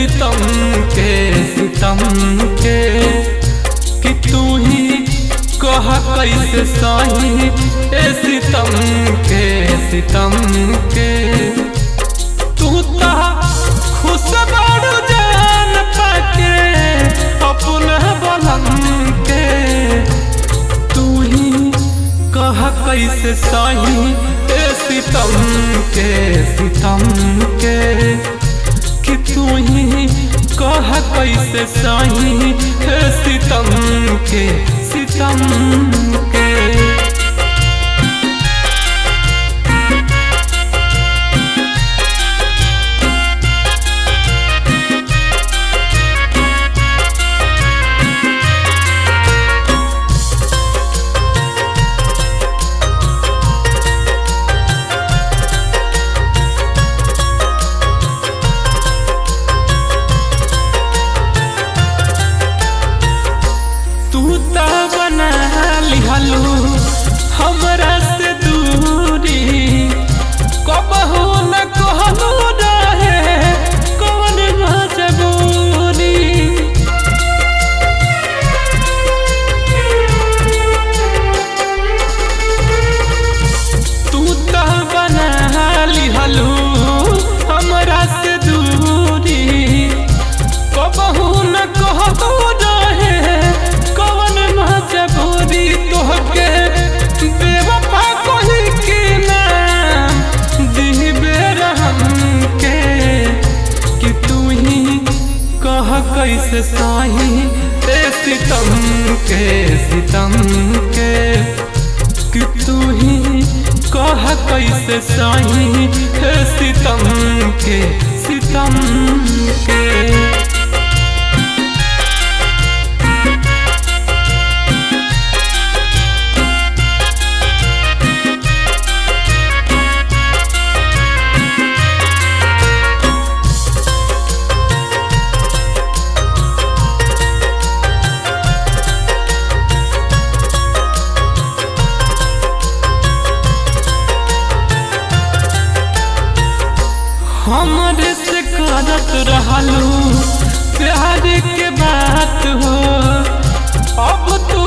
सितम के कि तू ही कह कैसे सही ए सितम के तू ता खुश बारू जान पाके अपना बलम के तू ही कह कैसे सही ए सितम के कि तू ही कह कैसे सही है सितम के हमरा से दूरी कबहू न कहलू रहे कौन मजबूरी तू तो बना लिहलू हमरा से दूरी कबहू न कहलू रहे कौन मजबूरी तोहके बेवफा कोई के नाम दिहबे रहम के कि तू ही कह कैसे सही ए सितम के कि तू ही कह कैसे सही है सितम के हमरे से करत रहलू प्यार के बात हो अब तू